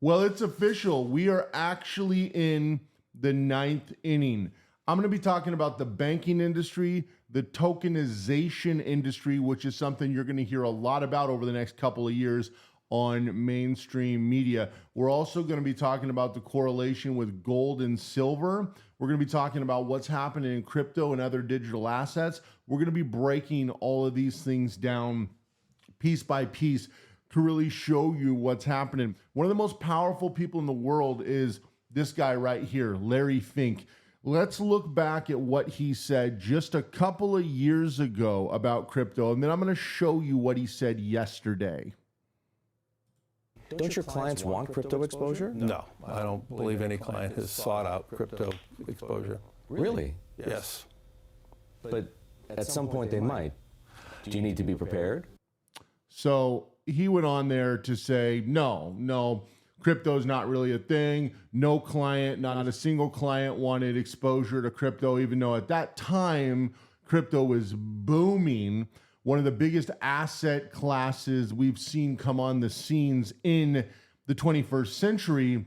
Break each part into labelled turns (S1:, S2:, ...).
S1: Well, it's official. We are actually in the ninth inning. I'm going to be talking about the banking industry, the tokenization industry, which is something you're going to hear a lot about over the next couple of years on mainstream media. We're also going to be talking about the correlation with gold and silver. We're going to be talking about what's happening in crypto and other digital assets. We're going to be breaking all of these things down piece by piece to really show you what's happening. One of the most powerful people in the world is this guy right here, Larry Fink. Let's look back at what he said just a couple of years ago about crypto, and then I'm going to show you what he said yesterday.
S2: Don't your clients want crypto exposure?
S3: No, I don't believe any client has sought out crypto exposure.
S2: Really?
S3: Yes.
S2: But at some point they might. Do you need to be prepared?
S1: So he went on there to say, no, crypto's not really a thing. No client, not a single client wanted exposure to crypto, even though at that time, crypto was booming. One of the biggest asset classes we've seen come on the scenes in the 21st century.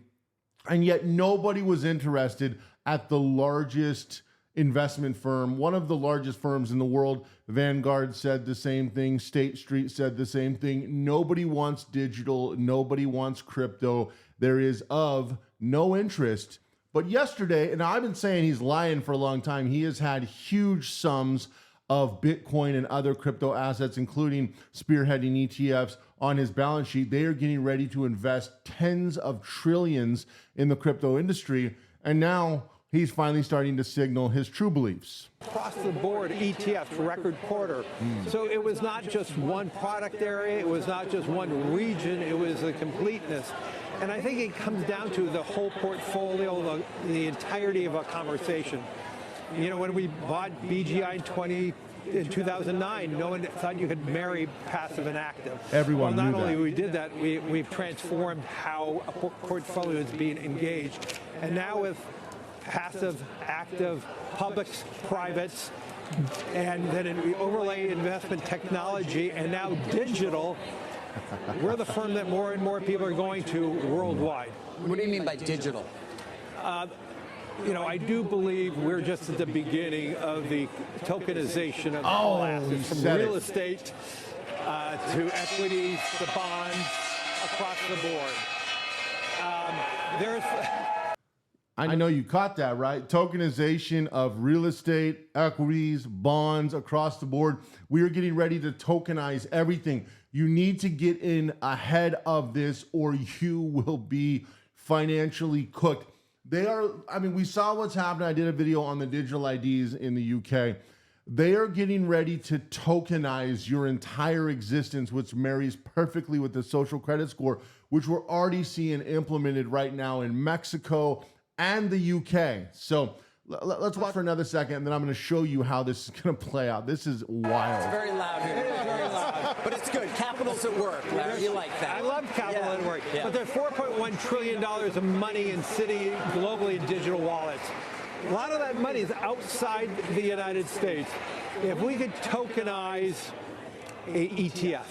S1: And yet nobody was interested at the largest investment firm, one of the largest firms in the world. Vanguard said the same thing. State Street said the same thing. Nobody wants digital. Nobody wants crypto. There is of no interest. But yesterday, and I've been saying he's lying for a long time, he has had huge sums of Bitcoin and other crypto assets, including spearheading ETFs on his balance sheet. They are getting ready to invest tens of trillions in the crypto industry. And now he's finally starting to signal his true beliefs.
S4: Across the board, ETFs, record quarter. So it was not just one product area, it was not just one region, it was a completeness. And I think it comes down to the whole portfolio, the entirety of a conversation. You know, when we bought BGI in 2009, no one thought you could marry passive and active.
S1: Everyone
S4: well,
S1: knew
S4: not only
S1: that.
S4: we did that, we've transformed how a portfolio is being engaged. And now with passive, active, publics, privates, and then we overlay investment technology, and now digital, we're the firm that more and more people are going to worldwide.
S5: What do you mean by digital?
S4: You know, I do believe we're just at the beginning of the tokenization of all assets, from real estate to equities to bonds across the board.
S1: I know you caught that, right? Tokenization of real estate, equities, bonds across the board. We are getting ready to tokenize everything. You need to get in ahead of this or you will be financially cooked. We saw what's happening. I did a video on the digital IDs in the UK. They are getting ready to tokenize your entire existence, which marries perfectly with the social credit score, which we're already seeing implemented right now in Mexico and the UK. So let's watch for another second, and then I'm going to show you how this is going to play out. This is wild.
S5: It's very loud here. It is very loud. But it's good. Capital's at work, Larry. You like that.
S4: I love capital at work. Yeah. But there's $4.1 trillion of money in sitting globally in digital wallets. A lot of that money is outside the United States. If we could tokenize a ETF.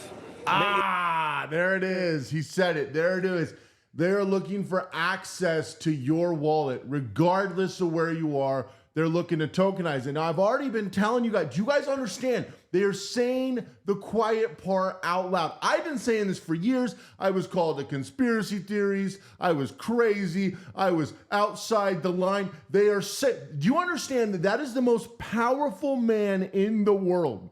S1: There it is. He said it. There it is. They're looking for access to your wallet, regardless of where you are. They're looking to tokenize it. Now, I've already been telling you guys, do you guys understand? They are saying the quiet part out loud. I've been saying this for years. I was called a conspiracy theories. I was crazy. I was outside the line. They are sick. Do you understand that that is the most powerful man in the world?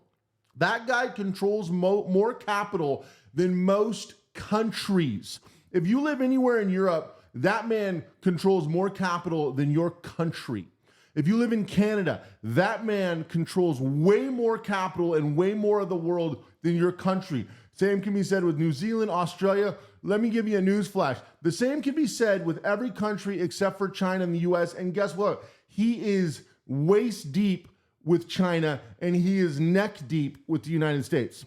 S1: That guy controls more capital than most countries. If you live anywhere in Europe, that man controls more capital than your country. If you live in Canada, that man controls way more capital and way more of the world than your country. Same can be said with New Zealand, Australia. Let me give you a news flash. The same can be said with every country except for China and the US. And guess what? He is waist deep with China and he is neck deep with the United States.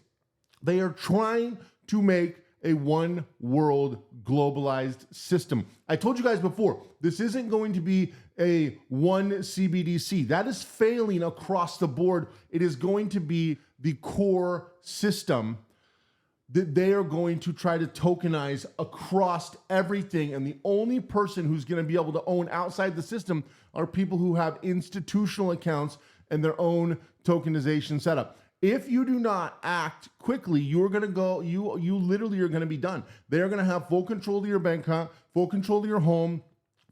S1: They are trying to make a one world globalized system. I told you guys before, this isn't going to be a one CBDC. That is failing across the board. It is going to be the core system. that they are going to try to tokenize across everything. And the only person who's going to be able to own outside the system are people who have institutional accounts and their own tokenization setup. If you do not act quickly, you're going to go, you literally are going to be done. They're going to have full control of your bank account, full control of your home,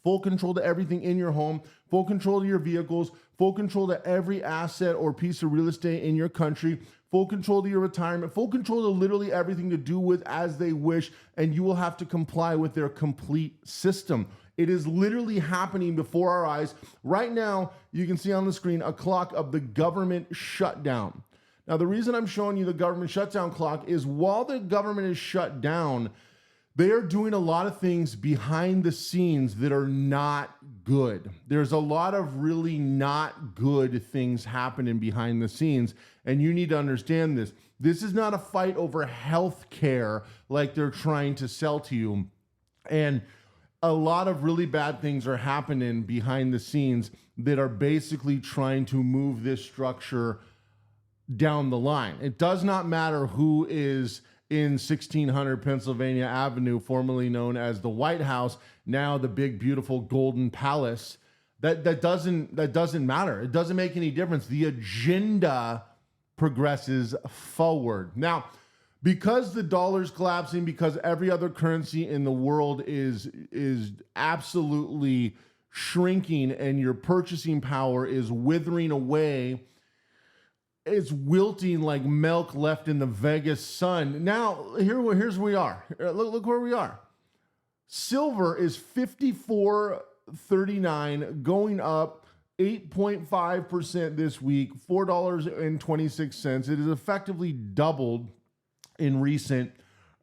S1: full control to everything in your home, full control of your vehicles, full control to every asset or piece of real estate in your country, full control to your retirement, full control to literally everything to do with as they wish, and you will have to comply with their complete system. It is literally happening before our eyes. Right now, you can see on the screen a clock of the government shutdown. Now, the reason I'm showing you the government shutdown clock is while the government is shut down, they are doing a lot of things behind the scenes that are not good. There's a lot of really not good things happening behind the scenes, and you need to understand this. This is not a fight over health care like they're trying to sell to you. And a lot of really bad things are happening behind the scenes that are basically trying to move this structure down the line. It does not matter who is in 1600 Pennsylvania Avenue, formerly known as the White House, now the big, beautiful Golden Palace. That doesn't matter. It doesn't make any difference. The agenda progresses forward. Now, because the dollar's collapsing, because every other currency in the world is absolutely shrinking and your purchasing power is withering away, it's wilting like milk left in the Vegas sun. Now, here's where we are. Look where we are. Silver is $54.39, going up 8.5% this week, $4.26. It is effectively doubled in recent.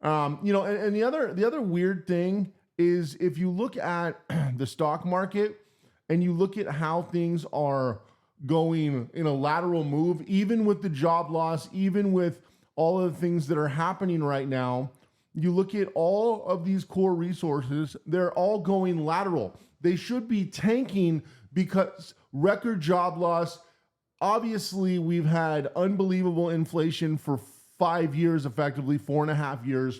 S1: And the other weird thing is if you look at the stock market and you look at how things are going in a lateral move, even with the job loss, even with all of the things that are happening right now, you look at all of these core resources, they're all going lateral. They should be tanking because record job loss. Obviously, we've had unbelievable inflation for 5 years, effectively 4.5 years.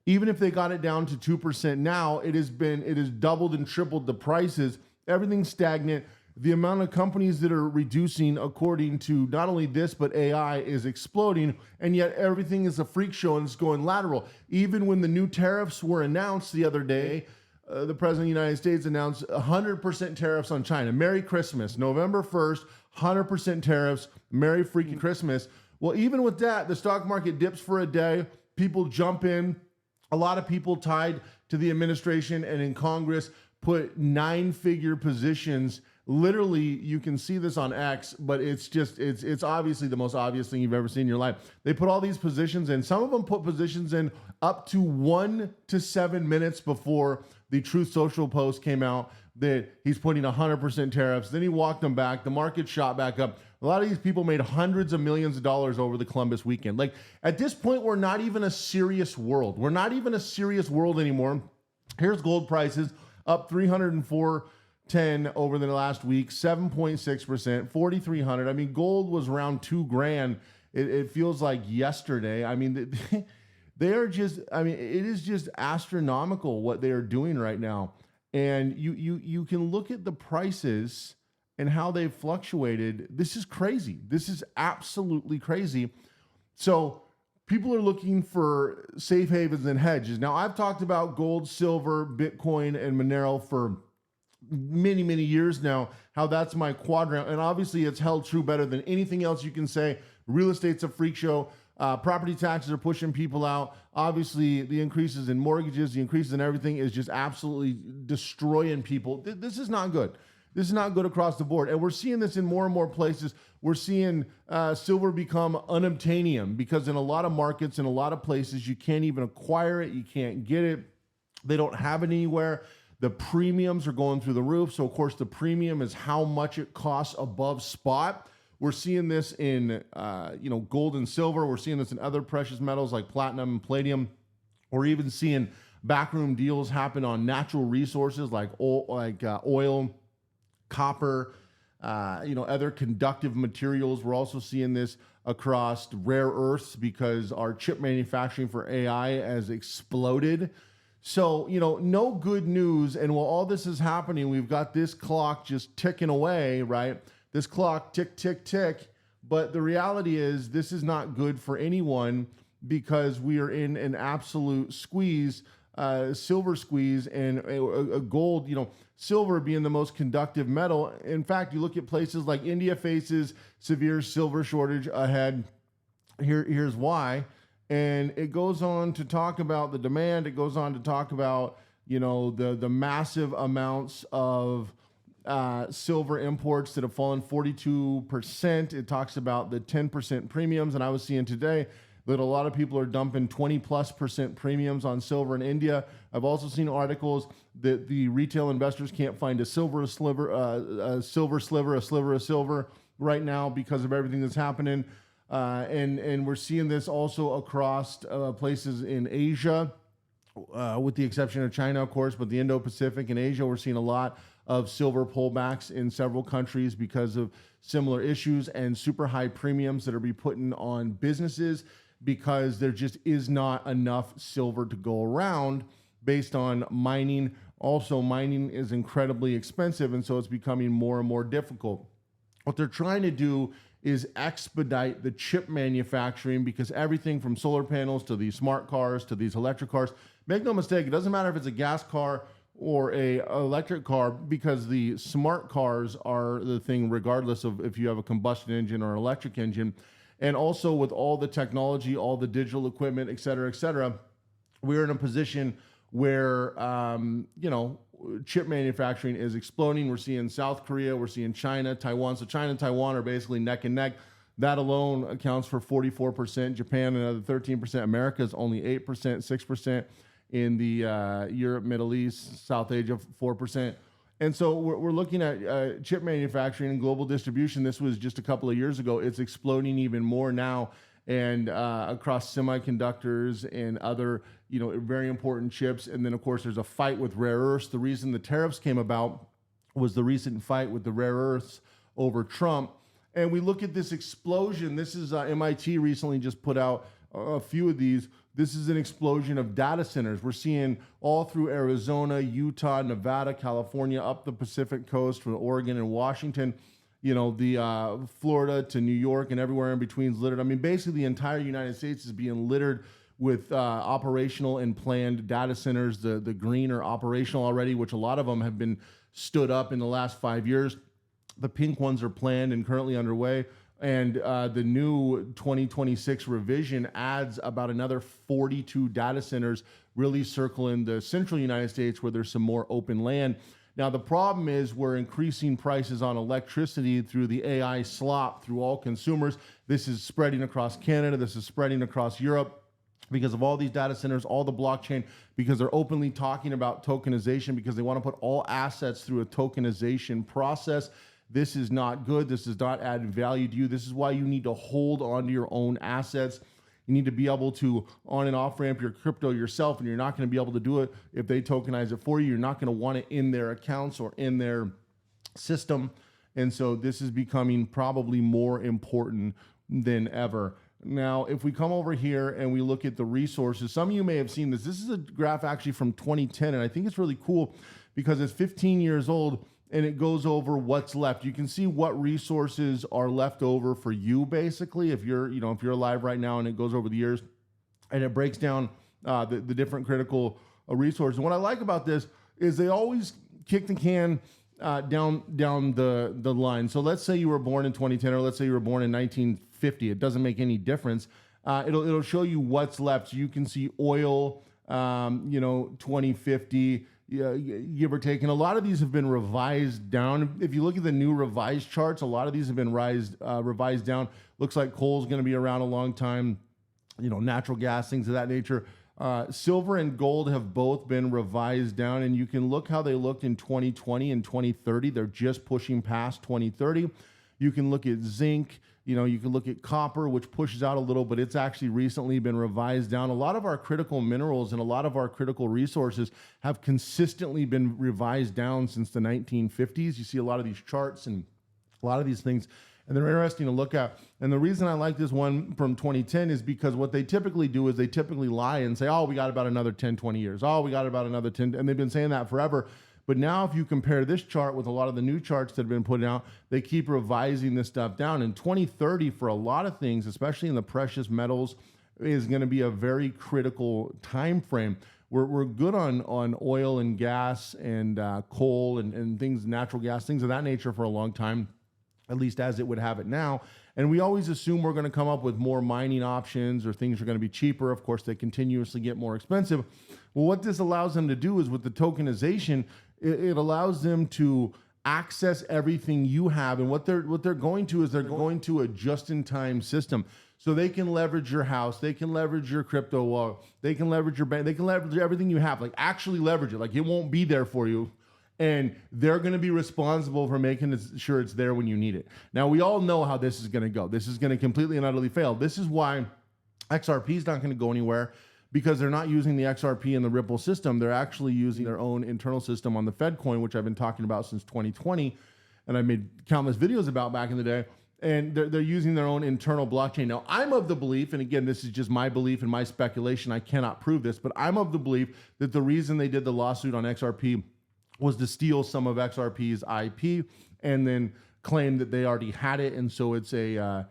S1: Even if they got it down to 2% now, it has doubled and tripled the prices. Everything's stagnant. The amount of companies that are reducing, according to not only this, but AI, is exploding, and yet everything is a freak show and it's going lateral. Even when the new tariffs were announced the other day, the President of the United States announced 100% tariffs on China. Merry Christmas. November 1st, 100% tariffs. Merry freaking Christmas. Well, even with that, the stock market dips for a day. People jump in. A lot of people tied to the administration and in Congress put 9-figure positions. Literally, you can see this on X, but it's obviously the most obvious thing you've ever seen in your life. They put all these positions in. Some of them put positions in up to 1 to 7 minutes before the Truth Social post came out that he's putting 100% tariffs. Then he walked them back. The market shot back up. A lot of these people made hundreds of millions of dollars over the Columbus weekend. Like, at this point, we're not even a serious world. We're not even a serious world anymore. Here's gold prices up 304.10 over the last week, 7.6%, 4,300. I mean, gold was around $2,000. It feels like yesterday. I mean, they are just, it is just astronomical what they are doing right now. And you can look at the prices and how they've fluctuated. This is crazy. This is absolutely crazy. So people are looking for safe havens and hedges. Now, I've talked about gold, silver, Bitcoin, and Monero for many, many years now, how that's my quadrant. And obviously it's held true better than anything else you can say. Real estate's a freak show. Property taxes are pushing people out. Obviously, the increases in mortgages, the increases in everything is just absolutely destroying people. This is not good. This is not good across the board. And we're seeing this in more and more places. We're seeing silver become unobtainium because in a lot of markets, in a lot of places, you can't even acquire it. You can't get it. They don't have it anywhere. The premiums are going through the roof. So, of course, the premium is how much it costs above spot. We're seeing this in gold and silver. We're seeing this in other precious metals like platinum and palladium. We're even seeing backroom deals happen on natural resources like oil, copper, other conductive materials. We're also seeing this across rare earths because our chip manufacturing for AI has exploded. So, no good news. And while all this is happening, we've got this clock just ticking away, right? This clock tick, tick, tick. But the reality is this is not good for anyone because we are in an absolute squeeze, silver squeeze, and a gold, silver being the most conductive metal. In fact, you look at places like India faces severe silver shortage ahead. Here's why. And it goes on to talk about the demand. It goes on to talk about, the massive amounts of silver imports that have fallen 42%. It talks about the 10% premiums. And I was seeing today that a lot of people are dumping 20+% premiums on silver in India. I've also seen articles that the retail investors can't find a silver sliver of silver right now because of everything that's happening. And we're seeing this also across places in Asia, with the exception of China, of course, but the Indo-Pacific and Asia, we're seeing a lot of silver pullbacks in several countries because of similar issues and super high premiums that are being put on businesses because there just is not enough silver to go around based on mining. Also, mining is incredibly expensive, and so it's becoming more and more difficult. What they're trying to do is expedite the chip manufacturing because everything from solar panels to these smart cars to these electric cars, make no mistake, it doesn't matter if it's a gas car or a electric car because the smart cars are the thing regardless of if you have a combustion engine or electric engine. And also with all the technology, all the digital equipment, et cetera, we're in a position where, chip manufacturing is exploding. We're seeing South Korea, we're seeing China, Taiwan. So China and Taiwan are basically neck and neck. That alone accounts for 44%. Japan, another 13%. America is only 8%, 6% in the Europe, Middle East, South Asia, 4%. And so we're looking at chip manufacturing and global distribution. This was just a couple of years ago. It's exploding even more now, and across semiconductors and other, very important chips. And then, of course, there's a fight with rare earths. The reason the tariffs came about was the recent fight with the rare earths over Trump. And we look at this explosion. This is MIT recently just put out a few of these. This is an explosion of data centers. We're seeing all through Arizona, Utah, Nevada, California, up the Pacific coast from Oregon and Washington, the Florida to New York and everywhere in between is littered. I mean, basically the entire United States is being littered with operational and planned data centers. The green are operational already, which a lot of them have been stood up in the last 5 years. The pink ones are planned and currently underway. And the new 2026 revision adds about another 42 data centers really circling the central United States where there's some more open land. Now, the problem is we're increasing prices on electricity through the AI slop through all consumers. This is spreading across Canada. This is spreading across Europe because of all these data centers, all the blockchain, because they're openly talking about tokenization because they want to put all assets through a tokenization process. This is not good. This does not add value to you. This is why you need to hold on to your own assets. You need to be able to on and off ramp your crypto yourself, and you're not going to be able to do it if they tokenize it for you. You're not going to want it in their accounts or in their system. And so this is becoming probably more important than ever. Now, if we come over here and we look at the resources, some of you may have seen this. This is a graph actually from 2010, and I think it's really cool because it's 15 years old. And it goes over what's left. You can see what resources are left over for you, basically, if you're alive right now, and it goes over the years, and it breaks down the different critical resources. And what I like about this is they always kick the can down the line. So let's say you were born in 2010, or let's say you were born in 1950. It doesn't make any difference. It'll show you what's left. So you can see oil, 2050. Give or take. And a lot of these have been revised down. If you look at the new revised charts, a lot of these have been revised down. Looks like coal is going to be around a long time, natural gas, things of that nature. Silver and gold have both been revised down, and you can look how they looked in 2020 and 2030. They're just pushing past 2030. You can look at zinc. You can look at copper, which pushes out a little, but it's actually recently been revised down. A lot of our critical minerals and a lot of our critical resources have consistently been revised down since the 1950s. You see a lot of these charts and a lot of these things, and they're interesting to look at. And the reason I like this one from 2010 is because what they typically do is they typically lie and say, oh, we got about another 10, 20 years. Oh, we got about another 10. And they've been saying that forever. But now if you compare this chart with a lot of the new charts that have been put out, they keep revising this stuff down. And 2030 for a lot of things, especially in the precious metals, is going to be a very critical time frame. We're good on oil and gas and coal and things, natural gas, things of that nature for a long time, at least as it would have it now. And we always assume we're going to come up with more mining options or things are going to be cheaper. Of course, they continuously get more expensive. Well, what this allows them to do is with the tokenization, it allows them to access everything you have. And what they're going to is they're going to a just-in-time system. So they can leverage your house, they can leverage your crypto wallet, they can leverage your bank, they can leverage everything you have, like actually leverage it. Like it won't be there for you. And they're going to be responsible for making sure it's there when you need it. Now, we all know how this is going to go. This is going to completely and utterly fail. This is why XRP is not going to go anywhere, because they're not using the XRP in the Ripple system. They're actually using their own internal system on the Fed coin, which I've been talking about since 2020. And I made countless videos about back in the day. And they're using their own internal blockchain. Now, I'm of the belief, and again, this is just my belief and my speculation, I cannot prove this, but I'm of the belief that the reason they did the lawsuit on XRP was to steal some of XRP's IP and then claim that they already had it. And so it's a,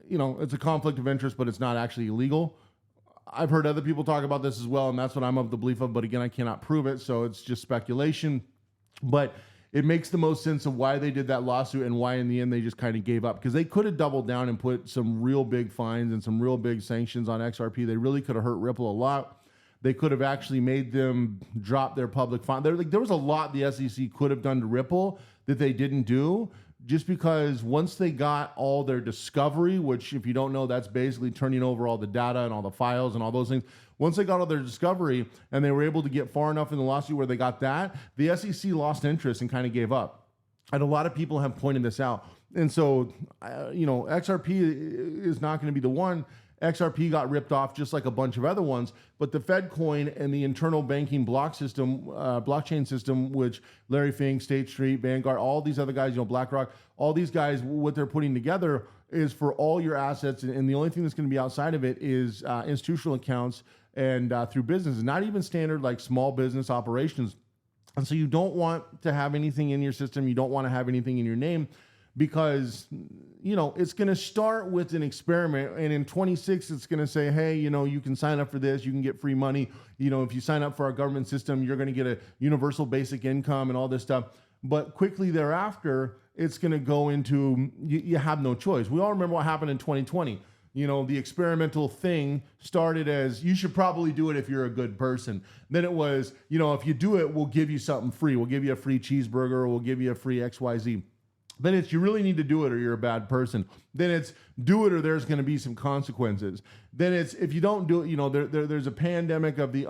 S1: it's a conflict of interest, but it's not actually illegal. I've heard other people talk about this as well, and that's what I'm of the belief of. But again, I cannot prove it, so it's just speculation. But it makes the most sense of why they did that lawsuit and why in the end they just kind of gave up, because they could have doubled down and put some real big fines and some real big sanctions on XRP. They really could have hurt Ripple a lot. They could have actually made them drop their public fine. There was a lot the SEC could have done to Ripple that they didn't do, just because once they got all their discovery, which if you don't know, that's basically turning over all the data and all the files and all those things. Once they got all their discovery and they were able to get far enough in the lawsuit where they got that, the SEC lost interest and kind of gave up. And a lot of people have pointed this out. And so, XRP is not going to be the one. XRP got ripped off just like a bunch of other ones, but the Fed coin and the internal banking blockchain system, which Larry Fink, State Street, Vanguard, all these other guys, BlackRock, all these guys, what they're putting together is for all your assets. And the only thing that's going to be outside of it is institutional accounts and through businesses, not even standard like small business operations. And so you don't want to have anything in your system. You don't want to have anything in your name, because it's going to start with an experiment, and in 26 it's going to say, hey, you can sign up for this, you can get free money, if you sign up for our government system, you're going to get a universal basic income and all this stuff. But quickly thereafter, it's going to go into you have no choice. We all remember what happened in 2020. The experimental thing started as, you should probably do it if you're a good person. Then it was, if you do it, we'll give you something free. We'll give you a free cheeseburger, or we'll give you a free XYZ. Then it's, you really need to do it or you're a bad person. Then it's, do it or there's going to be some consequences. Then it's, if you don't do it, there's a pandemic of the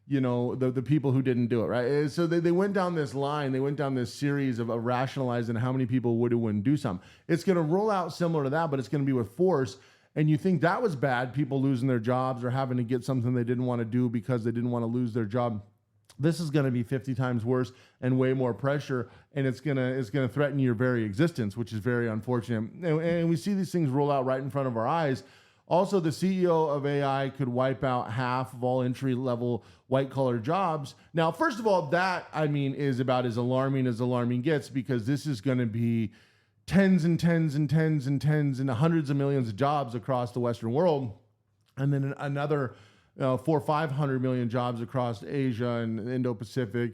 S1: the people who didn't do it, right? And so they went down this line, they went down this series of rationalizing how many people would or wouldn't do something. It's going to roll out similar to that, but it's going to be with force. And you think that was bad, people losing their jobs or having to get something they didn't want to do because they didn't want to lose their job. This is going to be 50 times worse and way more pressure, and it's going to threaten your very existence, which is very unfortunate. And we see these things roll out right in front of our eyes. Also, the CEO of AI could wipe out half of all entry-level white-collar jobs. Now, first of all, that, is about as alarming gets, because this is going to be tens and tens and tens and tens and hundreds of millions of jobs across the Western world, and then another 400 or 500 million jobs across Asia and Indo-Pacific,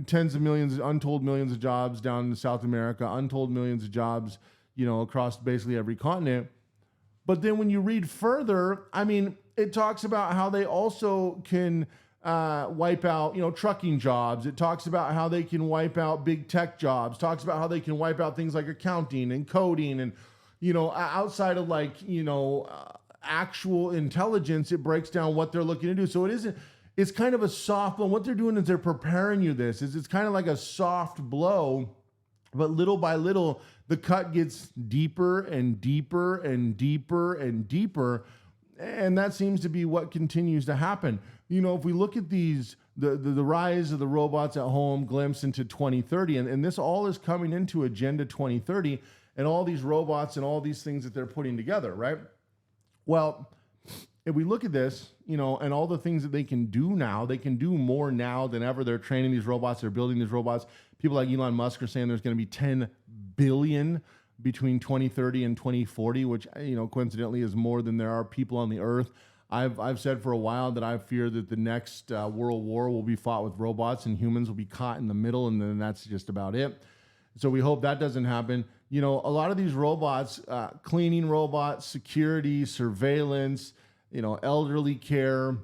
S1: tens of millions, untold millions of jobs down in South America, untold millions of jobs, across basically every continent. But then when you read further, it talks about how they also can wipe out, trucking jobs. It talks about how they can wipe out big tech jobs. Talks about how they can wipe out things like accounting and coding and, outside of actual intelligence, it breaks down what they're looking to do. So it's kind of a soft blow. What they're doing is they're preparing you it's kind of like a soft blow, but little by little, the cut gets deeper and deeper and deeper and deeper. And that seems to be what continues to happen. You know, if we look at these, the rise of the robots at home glimpse into 2030, and this all is coming into Agenda 2030, and all these robots and all these things that they're putting together, right? Well, if we look at this, you know, and all the things that they can do now, they can do more now than ever. They're training these robots, they're building these robots. People like Elon Musk are saying there's going to be 10 billion between 2030 and 2040, which, you know, coincidentally is more than there are people on the earth. I've said for a while that I fear that the next world war will be fought with robots and humans will be caught in the middle, and then that's just about it. So we hope that doesn't happen. You know, a lot of these robots, cleaning robots, security, surveillance, you know, elderly care,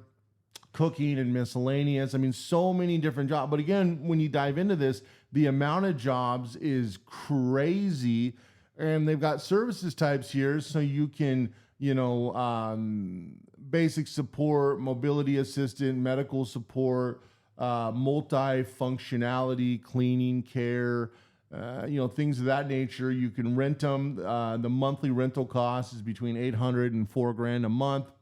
S1: cooking and miscellaneous. I mean, so many different jobs. But again, when you dive into this, the amount of jobs is crazy. And they've got services types here, so you can, you know, basic support, mobility assistant, medical support, multi-functionality, cleaning, care, you know, things of that nature. You can rent them. The monthly rental cost is between $800 and $4,000 a month,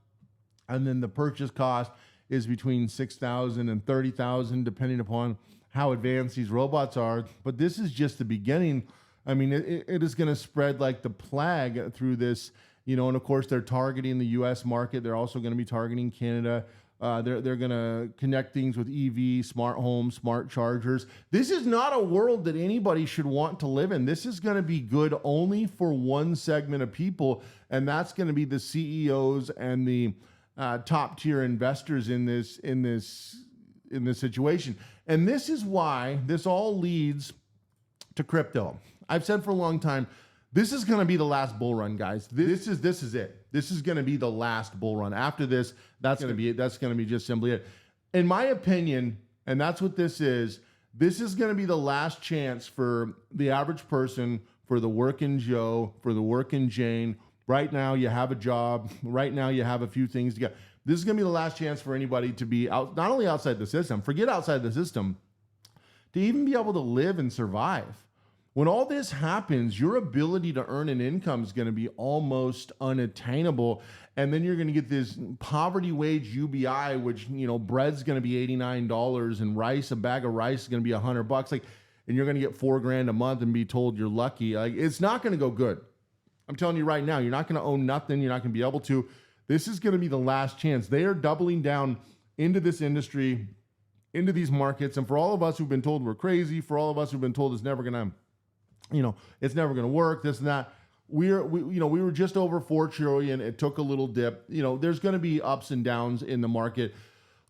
S1: and then the purchase cost is between $6,000 and $30,000, depending upon how advanced these robots are. But this is just the beginning. I mean, it is going to spread like the plague through this, you know, and of course they're targeting the U.S. market. They're also going to be targeting Canada. They're going to connect things with EV, smart homes, smart chargers. This is not a world that anybody should want to live in. This is going to be good only for one segment of people, and that's going to be the CEOs and the top tier investors in this situation. And this is why this all leads to crypto. I've said for a long time, this is going to be the last bull run, guys. This is it. This is going to be the last bull run. After this, that's going to be it. That's going to be just simply it. In my opinion, and that's what this is going to be the last chance for the average person, for the working Joe, for the working Jane. Right now, you have a job. Right now, you have a few things to get. This is going to be the last chance for anybody to be out, not only outside the system, forget outside the system, to even be able to live and survive. When all this happens, your ability to earn an income is going to be almost unattainable. And then you're going to get this poverty wage UBI, which, you know, bread's going to be $89 and rice, a bag of rice is going to be $100. Like, and you're going to get $4,000 a month and be told you're lucky. Like, it's not going to go good. I'm telling you right now, you're not going to own nothing. You're not going to be able to. This is going to be the last chance. They are doubling down into this industry, into these markets. And for all of us who've been told we're crazy, for all of us who've been told it's never going to, you know, it's never going to work, this and that. We were just over 4 trillion. It took a little dip. You know, there's going to be ups and downs in the market.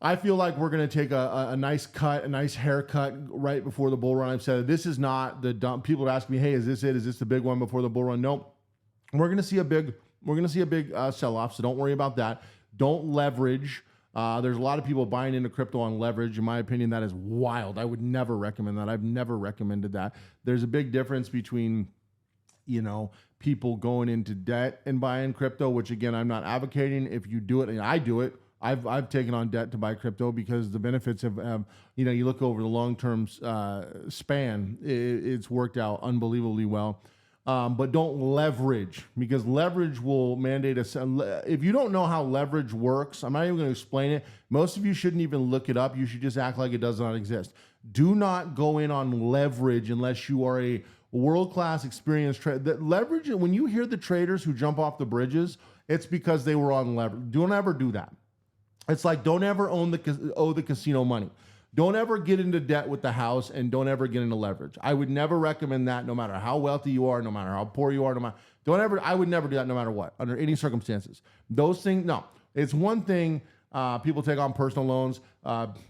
S1: I feel like we're going to take a nice cut, a nice haircut right before the bull run. I've said this is not the dump. People ask me, hey, is this it? Is this the big one before the bull run? Nope. We're going to see a big sell-off. So don't worry about that. Don't leverage. There's a lot of people buying into crypto on leverage. In my opinion, that is wild. I would never recommend that. I've never recommended that. There's a big difference between, you know, people going into debt and buying crypto, which again, I'm not advocating. If you do it, and I do it, I've taken on debt to buy crypto because the benefits have you know, you look over the long-term span, it's worked out unbelievably well. But don't leverage, because leverage will mandate if you don't know how leverage works, I'm not even going to explain it. Most of you shouldn't even look it up. You should just act like it does not exist. Do not go in on leverage unless you are a world-class experienced trader. Leverage, when you hear the traders who jump off the bridges, it's because they were on leverage. Don't ever do that. It's like, don't ever owe the casino money. Don't ever get into debt with the house, and don't ever get into leverage. I would never recommend that, no matter how wealthy you are, no matter how poor you are, I would never do that no matter what, under any circumstances. Those things, no. It's one thing, people take on personal loans.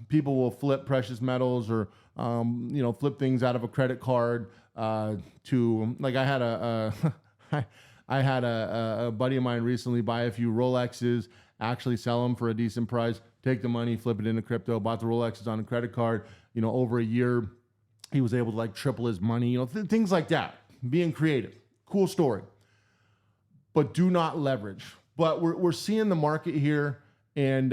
S1: People will flip precious metals or, you know, flip things out of a credit card to, like I had a buddy of mine recently buy a few Rolexes, actually sell them for a decent price, take the money, flip it into crypto, bought the Rolexes on a credit card. You know, over a year, he was able to like triple his money, you know, things like that. Being creative. Cool story. But do not leverage. But we're seeing the market here, and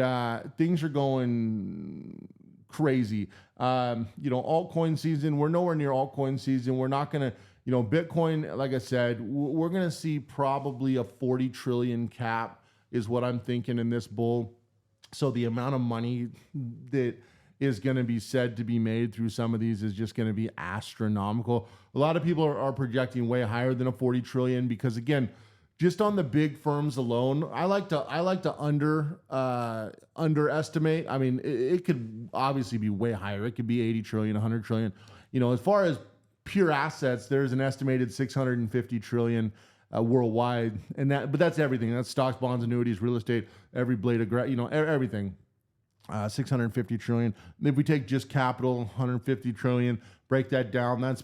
S1: things are going crazy. You know, altcoin season, we're nowhere near altcoin season. We're not going to, you know, Bitcoin, like I said, we're going to see probably a 40 trillion cap, is what I'm thinking in this bull. So the amount of money that is going to be said to be made through some of these is just going to be astronomical. A lot of people are projecting way higher than a 40 trillion because, again, just on the big firms alone, I like to underestimate. I mean, it could obviously be way higher. It could be 80 trillion, 100 trillion. You know, as far as pure assets, there's an estimated 650 trillion worldwide, but that's everything. That's stocks, bonds, annuities, real estate, every blade of grass, everything. 650 trillion. If we take just capital, 150 trillion, break that down, that's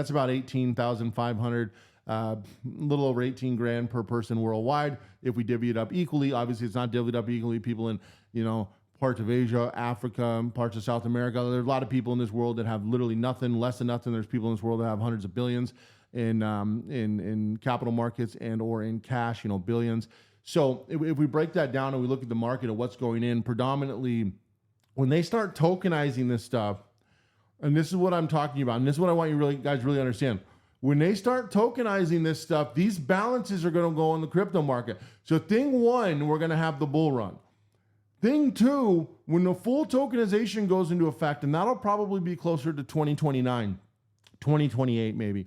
S1: about 18,500, a little over 18 grand per person worldwide. If we divvy it up equally, obviously it's not divvied up equally. People in, parts of Asia, Africa, parts of South America. There's a lot of people in this world that have literally nothing, less than nothing. There's people in this world that have hundreds of billions in capital markets and or in cash, billions. So if we break that down and we look at the market of what's going in, predominantly when they start tokenizing this stuff, and this is what I'm talking about, and this is what I want you guys really understand. When they start tokenizing this stuff, these balances are going to go in the crypto market. So thing one, we're going to have the bull run. Thing two, when the full tokenization goes into effect, and that'll probably be closer to 2029, 2028 maybe.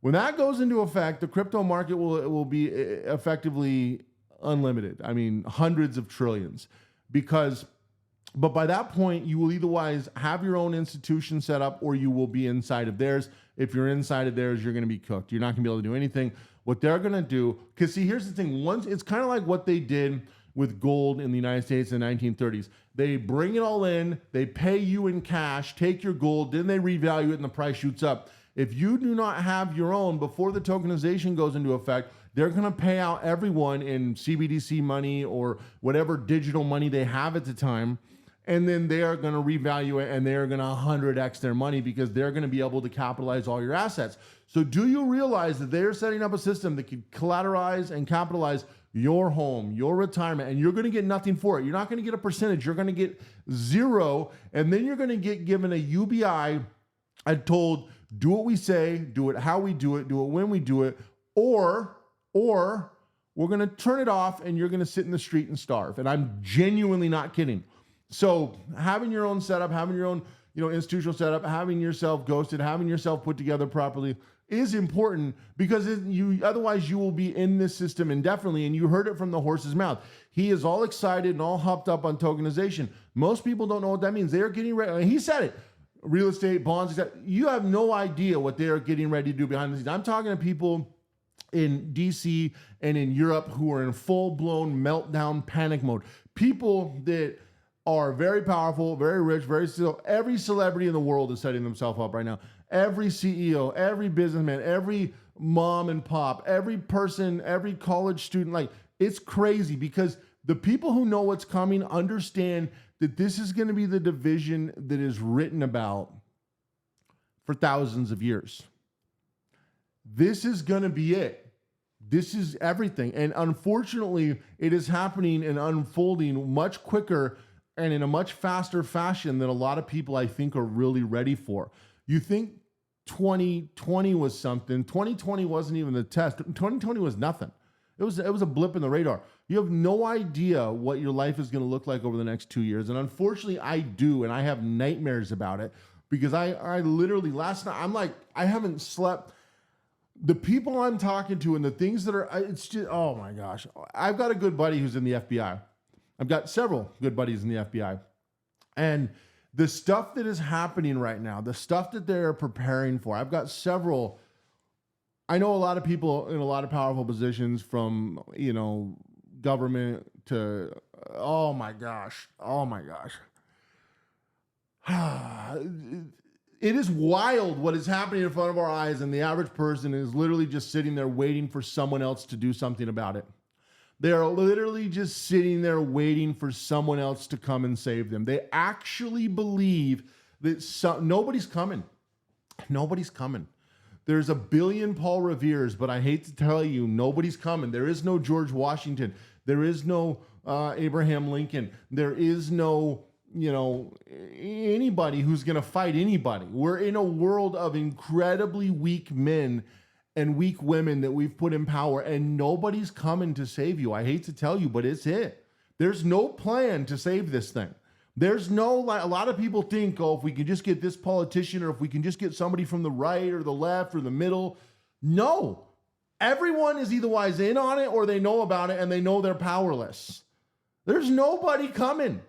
S1: When that goes into effect, the crypto market will be effectively unlimited. I mean, hundreds of trillions. But by that point, you will either have your own institution set up or you will be inside of theirs. If you're inside of theirs, you're going to be cooked. You're not going to be able to do anything. What they're going to do, because see, here's the thing. It's kind of like what they did with gold in the United States in the 1930s. They bring it all in, they pay you in cash, take your gold, then they revalue it and the price shoots up. If you do not have your own before the tokenization goes into effect, they're going to pay out everyone in CBDC money or whatever digital money they have at the time. And then they are going to revalue it and they are going to 100x their money because they're going to be able to capitalize all your assets. So do you realize that they're setting up a system that can collateralize and capitalize your home, your retirement, and you're going to get nothing for it. You're not going to get a percentage. You're going to get zero. And then you're going to get given a UBI and told, do what we say, do it how we do it when we do it, or we're going to turn it off and you're going to sit in the street and starve. And I'm genuinely not kidding. So having your own setup, having your own, institutional setup, having yourself ghosted, having yourself put together properly is important because otherwise you will be in this system indefinitely. And you heard it from the horse's mouth. He is all excited and all hopped up on tokenization. Most people don't know what that means. They are getting ready. He said it. Real estate, bonds, you have no idea what they are getting ready to do behind the scenes. I'm talking to people in DC and in Europe who are in full-blown meltdown panic mode. People that are very powerful, very rich, every celebrity in the world is setting themselves up right now. Every CEO, every businessman, every mom and pop, every person, every college student, it's crazy because the people who know what's coming understand that this is going to be the division that is written about for thousands of years. This is going to be it. This is everything. And unfortunately, it is happening and unfolding much quicker and in a much faster fashion than a lot of people, I think, are really ready for. You think 2020 was something. 2020 wasn't even the test. 2020 was nothing. It was a blip in the radar. You have no idea what your life is going to look like over the next 2 years. And unfortunately, I do, and I have nightmares about it because I literally, last night, I'm like, I haven't slept. The people I'm talking to and the things that are, it's just, oh my gosh. I've got a good buddy who's in the FBI. I've got several good buddies in the FBI. And the stuff that is happening right now, the stuff that they're preparing for, I've got several. I know a lot of people in a lot of powerful positions from, government to, oh my gosh. It is wild what is happening in front of our eyes, and the average person is literally just sitting there waiting for someone else to do something about it. They are literally just sitting there waiting for someone else to come and save them. They actually believe that nobody's coming. Nobody's coming. There's a billion Paul Reveres, but I hate to tell you, nobody's coming. There is no George Washington. There is no Abraham Lincoln. There is no, anybody who's going to fight anybody. We're in a world of incredibly weak men, and weak women that we've put in power, and nobody's coming to save you. I hate to tell you, but it's it. There's no plan to save this thing. There's no, like, a lot of people think, oh, if we can just get this politician, or if we can just get somebody from the right or the left or the middle. No. Everyone is either wise in on it or they know about it and they know they're powerless. There's nobody coming.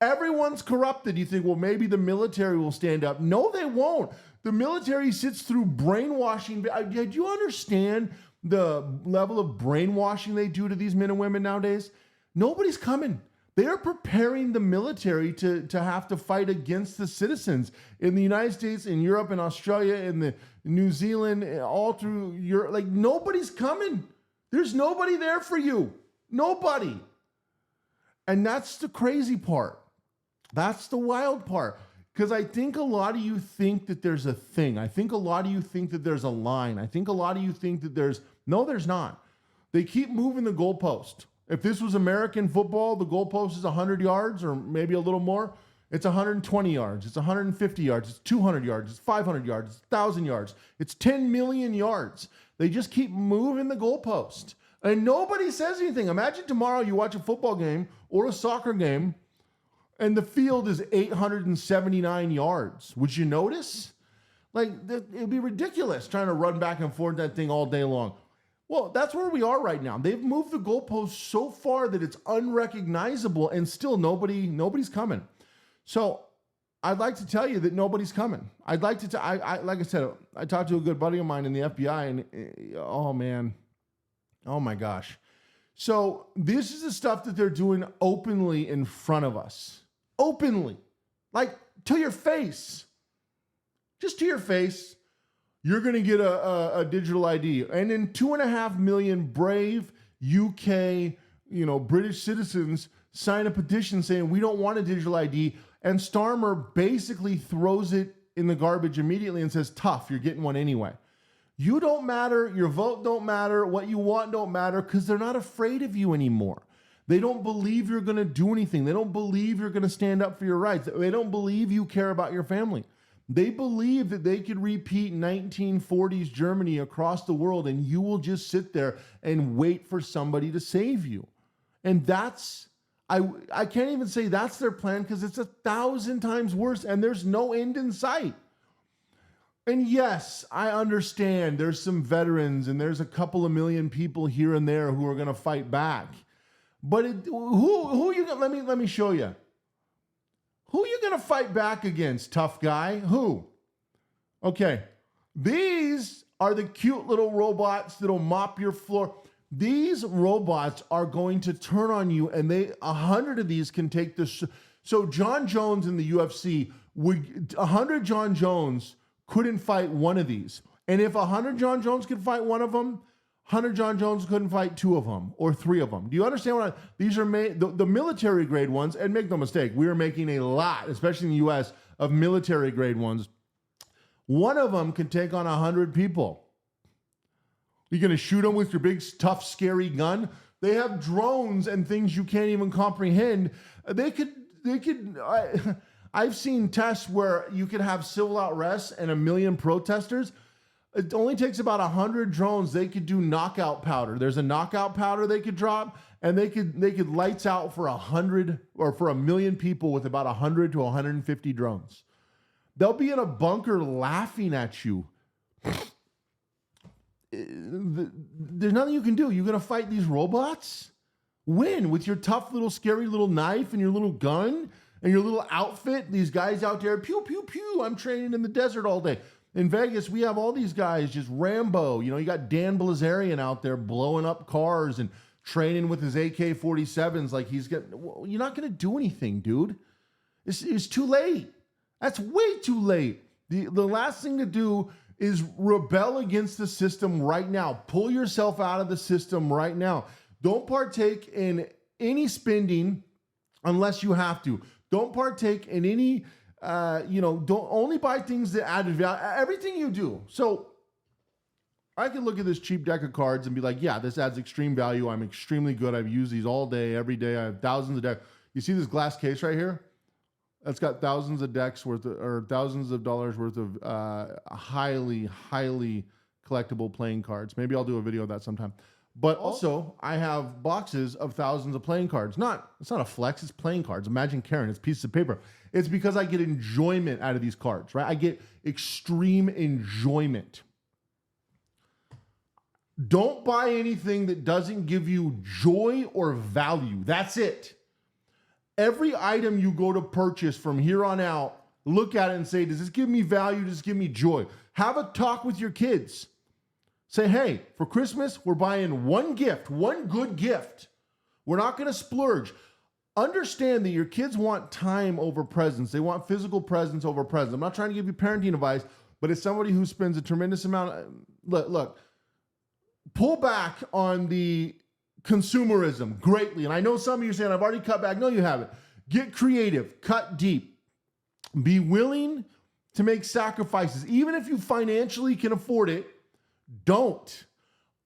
S1: Everyone's corrupted. You think, well, maybe the military will stand up. No, they won't. The military sits through brainwashing. Do you understand the level of brainwashing they do to these men and women nowadays? Nobody's coming. They are preparing the military to have to fight against the citizens in the United States, in Europe, in Australia, in the New Zealand, all through Europe. Like, nobody's coming. There's nobody there for you. Nobody. And that's the crazy part. That's the wild part. Because I think a lot of you think that there's a thing. I think a lot of you think that there's a line. I think a lot of you think that there's not. They keep moving the goalpost. If this was American football, the goalpost is 100 yards or maybe a little more. It's 120 yards. It's 150 yards. It's 200 yards. It's 500 yards. It's 1,000 yards. It's 10 million yards. They just keep moving the goalpost. And nobody says anything. Imagine tomorrow you watch a football game or a soccer game and the field is 879 yards. Would you notice? Like, it'd be ridiculous trying to run back and forth that thing all day long. Well, that's where we are right now. They've moved the goalpost so far that it's unrecognizable, and still nobody's coming. So I'd like to tell you that nobody's coming. I'd like to, like I said, I talked to a good buddy of mine in the FBI, and oh man, oh my gosh. So this is the stuff that they're doing openly in front of us. Openly. Like, to your face. Just to your face. You're going to get a digital ID. And then 2.5 million brave UK, British citizens sign a petition saying we don't want a digital ID. And Starmer basically throws it in the garbage immediately and says, tough, you're getting one anyway. You don't matter. Your vote don't matter. What you want don't matter, because they're not afraid of you anymore. They don't believe you're going to do anything. They don't believe you're going to stand up for your rights. They don't believe you care about your family. They believe that they could repeat 1940s Germany across the world, and you will just sit there and wait for somebody to save you. And that's, I can't even say that's their plan, because it's 1,000 times worse, and there's no end in sight. And yes, I understand there's some veterans and there's a couple of million people here and there who are going to fight back. But who you gonna, let me show you. Who are you going to fight back against, tough guy? Who? Okay. These are the cute little robots that'll mop your floor. These robots are going to turn on you, and 100 of these can take this. So John Jones in the UFC 100 John Jones couldn't fight one of these. And if 100 John Jones could fight one of them, 100 John Jones couldn't fight 2 of them or 3 of them. Do you understand these are made, the military grade ones, and make no mistake, we are making a lot, especially in the US, of military grade ones. One of them can take on 100 people. You're going to shoot them with your big, tough, scary gun? They have drones and things you can't even comprehend. I've seen tests where you could have civil unrest and 1 million protesters. It only takes about 100 drones. They could do knockout powder. There's a knockout powder they could drop, and they could lights out for 100 or for 1 million people with about 100 to 150 drones. They'll be in a bunker laughing at you. There's nothing you can do. You're going to fight these robots? Win with your tough little scary little knife and your little gun and your little outfit. These guys out there, pew, pew, pew. I'm training in the desert all day. In Vegas, we have all these guys, just Rambo. You got Dan Bilzerian out there blowing up cars and training with his AK-47s like you're not going to do anything, dude. It's too late. That's way too late. The last thing to do is rebel against the system right now. Pull yourself out of the system right now. Don't partake in any spending unless you have to. Don't partake in any... don't only buy things that add value. Everything you do. So I can look at this cheap deck of cards and be like, yeah, this adds extreme value. I'm extremely good. I've used these all day, every day. I have thousands of decks. You see this glass case right here? That's got thousands of decks worth of, or thousands of dollars worth of highly, highly collectible playing cards. Maybe I'll do a video of that sometime. But also, I have boxes of thousands of playing cards. It's not a flex, it's playing cards. Imagine Karen, it's pieces of paper. It's because I get enjoyment out of these cards, right? I get extreme enjoyment. Don't buy anything that doesn't give you joy or value. That's it. Every item you go to purchase from here on out, look at it and say, does this give me value? Does this give me joy? Have a talk with your kids. Say, hey, for Christmas, we're buying one gift, one good gift. We're not going to splurge. Understand that your kids want time over presents. They want physical presents over presents. I'm not trying to give you parenting advice, but as somebody who spends a tremendous amount, look, pull back on the consumerism greatly. And I know some of you are saying, I've already cut back. No, you haven't. Get creative, cut deep. Be willing to make sacrifices. Even if you financially can afford it, don't.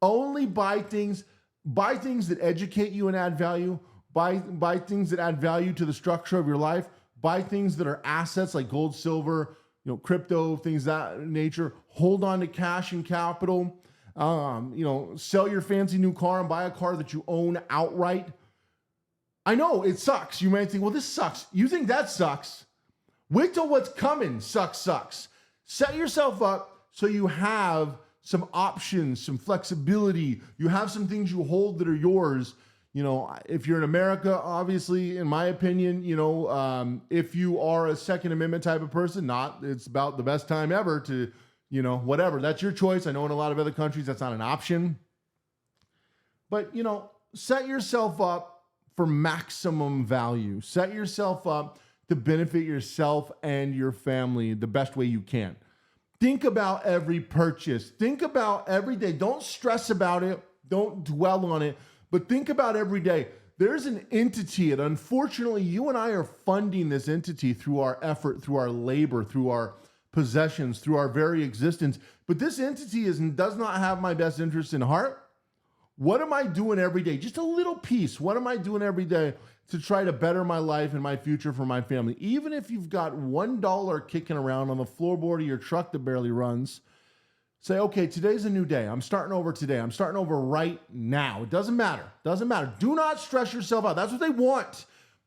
S1: Only buy things that educate you and add value. Buy things that add value to the structure of your life. Buy things that are assets like gold, silver, crypto, things of that nature. Hold on to cash and capital. Sell your fancy new car and buy a car that you own outright. I know it sucks. You might think, well, this sucks. You think that sucks? Wait till what's coming sucks. Set yourself up so you have some options, some flexibility. You have some things you hold that are yours. If you're in America, obviously, in my opinion, if you are a Second Amendment type of person, it's about the best time ever to, whatever. That's your choice. I know in a lot of other countries, that's not an option. But, set yourself up for maximum value. Set yourself up to benefit yourself and your family the best way you can. Think about every purchase. Think about every day. Don't stress about it. Don't dwell on it. But think about every day. There's an entity, and unfortunately, you and I are funding this entity through our effort, through our labor, through our possessions, through our very existence. But this entity does not have my best interest in heart. What am I doing every day? Just a little piece. What am I doing every day to try to better my life and my future for my family? Even if you've got $1 kicking around on the floorboard of your truck that barely runs, say, okay, today's a new day. I'm starting over today. I'm starting over right now. It doesn't matter. Do not stress yourself out. That's what they want.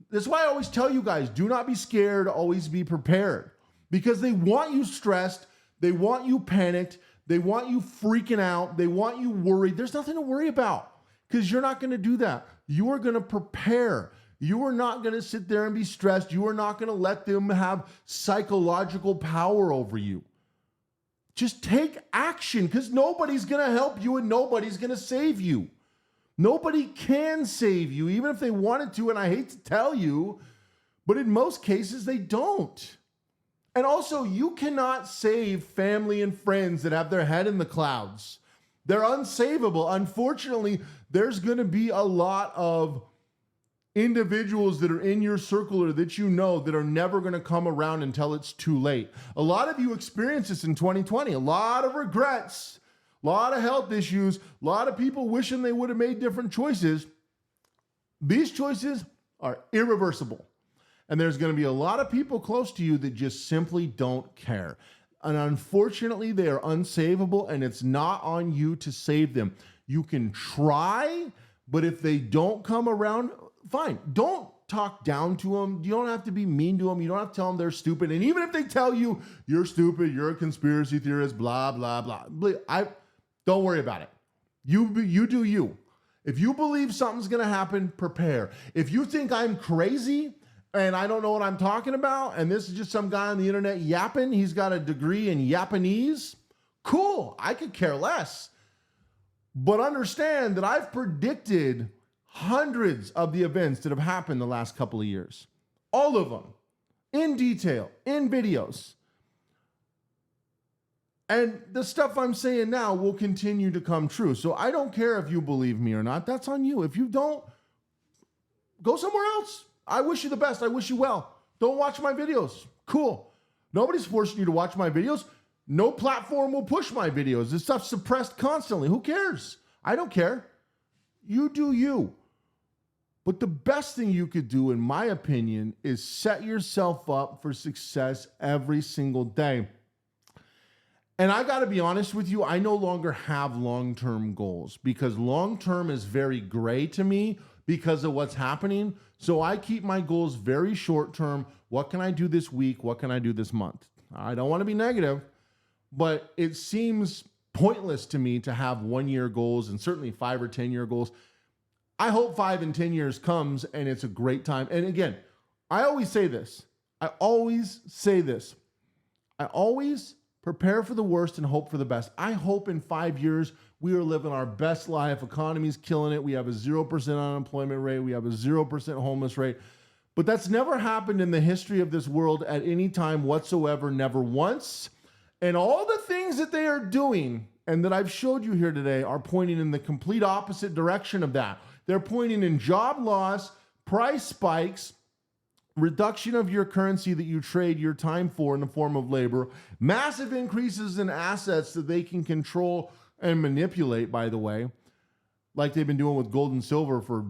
S1: That's why I always tell you guys, do not be scared. Always be prepared. Because they want you stressed. They want you panicked. They want you freaking out. They want you worried. There's nothing to worry about because you're not going to do that. You are going to prepare. You are not going to sit there and be stressed. You are not going to let them have psychological power over you. Just take action because nobody's going to help you and nobody's going to save you. Nobody can save you, even if they wanted to, and I hate to tell you, but in most cases, they don't. And also, you cannot save family and friends that have their head in the clouds. They're unsavable. Unfortunately, there's going to be a lot of individuals that are in your circle or that that are never going to come around until it's too late. A lot of you experienced this in 2020. A lot of regrets, a lot of health issues, a lot of people wishing they would have made different choices. These choices are irreversible. And there's going to be a lot of people close to you that just simply don't care. And unfortunately, they are unsavable, and it's not on you to save them. You can try, but if they don't come around, fine. Don't talk down to them. You don't have to be mean to them. You don't have to tell them they're stupid. And even if they tell you you're stupid, you're a conspiracy theorist, blah, blah, blah, don't worry about it. You do you. If you believe something's going to happen, prepare. If you think I'm crazy and I don't know what I'm talking about, and this is just some guy on the internet yapping, he's got a degree in Japanese, cool, I could care less. But understand that I've predicted hundreds of the events that have happened the last couple of years. All of them, in detail, in videos. And the stuff I'm saying now will continue to come true. So I don't care if you believe me or not. That's on you. If you don't, go somewhere else. I wish you the best. I wish you well. Don't watch my videos. Cool. Nobody's forcing you to watch my videos. No platform will push my videos. This stuff's suppressed constantly. Who cares? I don't care. You do you. But the best thing you could do, in my opinion, is set yourself up for success every single day. And I got to be honest with you, I no longer have long-term goals because long-term is very gray to me because of what's happening. So I keep my goals very short-term. What can I do this week? What can I do this month? I don't want to be negative, but it seems pointless to me to have 1 year goals and certainly 5 or 10 year goals. I hope 5 and 10 years comes and it's a great time. And again, I always say this. I always prepare for the worst and hope for the best. I hope in 5 years we are living our best life. Economy's killing it. We have a 0% unemployment rate. We have a 0% homeless rate. But that's never happened in the history of this world at any time whatsoever, never once. And all the things that they are doing and that I've showed you here today are pointing in the complete opposite direction of that. They're pointing in job loss, price spikes, reduction of your currency that you trade your time for in the form of labor, massive increases in assets that they can control and manipulate, by the way, like they've been doing with gold and silver for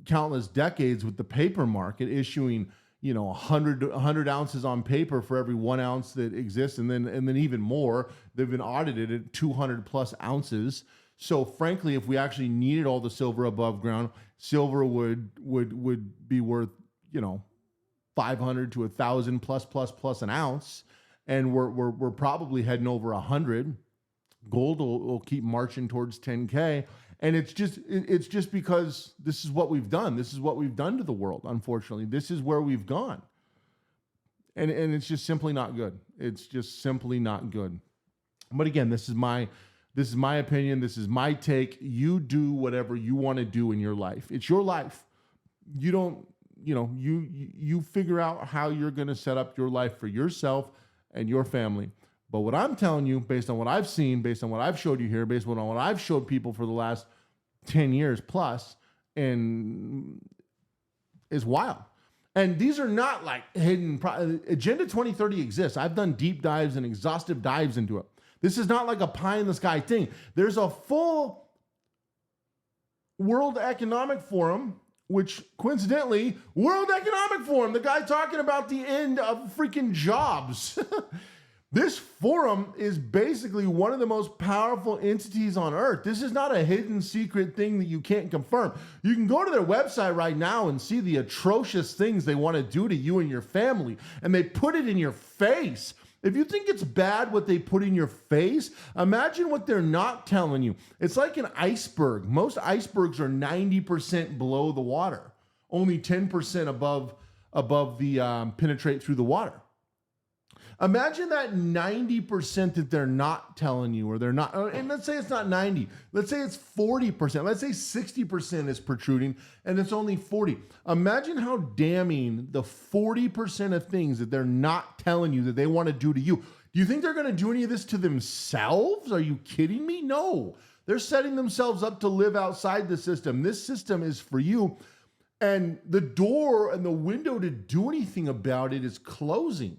S1: countless decades with the paper market, issuing 100 ounces on paper for every 1 ounce that exists, and then even more. They've been audited at 200 plus ounces. So frankly, if we actually needed all the silver above ground, silver would be worth 500 to 1,000 plus an ounce, and we're probably heading over 100. Gold will keep marching towards 10K. And it's just because this is what we've done. This is what we've done to the world, unfortunately. This is where we've gone. And it's just simply not good. It's just simply not good. But again, this is my opinion. This is my take. You do whatever you want to do in your life. It's your life. You don't, you figure out how you're going to set up your life for yourself and your family. But what I'm telling you, based on what I've seen, based on what I've showed you here, based on what I've showed people for the last 10 years plus, and is wild. And these are not like hidden. Agenda 2030 exists. I've done deep dives and exhaustive dives into it. This is not like a pie in the sky thing. There's a full World Economic Forum, which coincidentally, World Economic Forum, the guy talking about the end of freaking jobs. This forum is basically one of the most powerful entities on earth. This is not a hidden secret thing that you can't confirm. You can go to their website right now and see the atrocious things they want to do to you and your family, and they put it in your face. If you think it's bad what they put in your face, imagine what they're not telling you. It's like an iceberg. Most icebergs are 90% below the water, only 10% above the penetrate through the water. Imagine that 90% that they're not telling you, or they're not, and let's say it's not 90, let's say it's 40%, let's say 60% is protruding and it's only 40. Imagine how damning the 40% of things that they're not telling you that they want to do to you. Do you think they're going to do any of this to themselves? Are you kidding me? No, they're setting themselves up to live outside the system. This system is for you, and the door and the window to do anything about it is closing.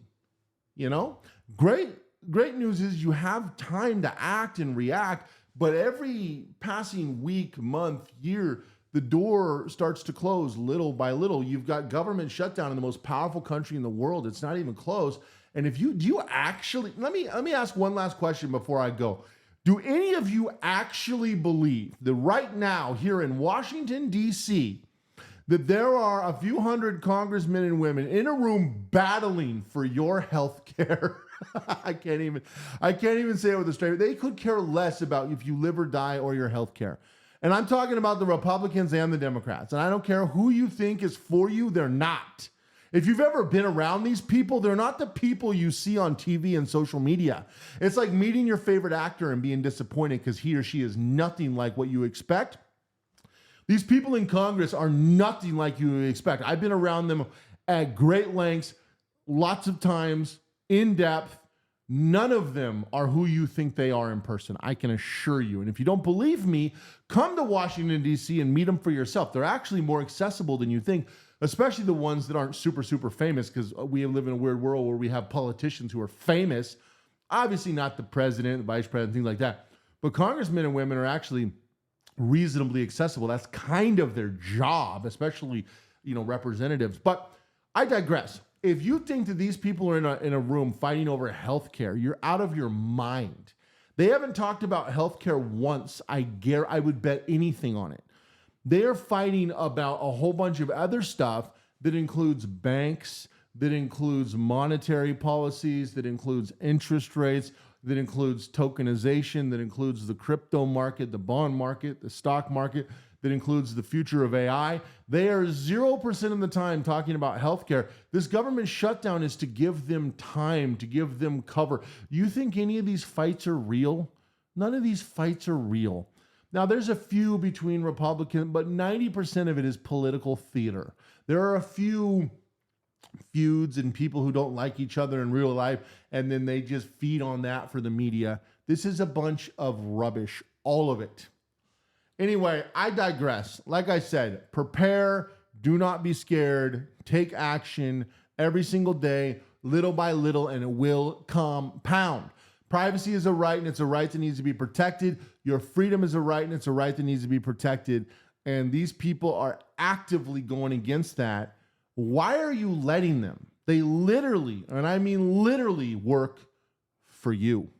S1: Great news is you have time to act and react, but every passing week, month, year, the door starts to close little by little. You've got government shutdown in the most powerful country in the world. It's not even close. And do you actually, let me ask one last question before I go. Do any of you actually believe that right now here in Washington, D.C., that there are a few hundred congressmen and women in a room battling for your health care? I can't even say it with a straight. They could care less about if you live or die or your health care. And I'm talking about the Republicans and the Democrats. And I don't care who you think is for you, they're not. If you've ever been around these people, they're not the people you see on TV and social media. It's like meeting your favorite actor and being disappointed because he or she is nothing like what you expect. These people in Congress are nothing like you would expect. I've been around them at great lengths, lots of times, in depth. None of them are who you think they are in person, I can assure you. And if you don't believe me, come to Washington, D.C. and meet them for yourself. They're actually more accessible than you think, especially the ones that aren't super, super famous, because we live in a weird world where we have politicians who are famous. Obviously not the president, the vice president, things like that. But congressmen and women are actually reasonably accessible. That's kind of their job, especially, representatives. But I digress. if you think that these people are in a room fighting over healthcare, you're out of your mind. They haven't talked about healthcare once. I would bet anything on it. They are fighting about a whole bunch of other stuff that includes banks, that includes monetary policies, that includes interest rates, that includes tokenization, that includes the crypto market, the bond market, the stock market, that includes the future of AI. They are 0% of the time talking about healthcare. This government shutdown is to give them time, to give them cover. You think any of these fights are real? None of these fights are real. Now, there's a few between Republicans, but 90% of it is political theater. There are a few feuds and people who don't like each other in real life, and then they just feed on that for the media. This is a bunch of rubbish, all of it. Anyway, I digress. Like I said, prepare, do not be scared, take action every single day, little by little, and it will compound. Privacy is a right, and it's a right that needs to be protected. Your freedom is a right, and it's a right that needs to be protected. And these people are actively going against that. Why are you letting them? They literally, and I mean literally, work for you.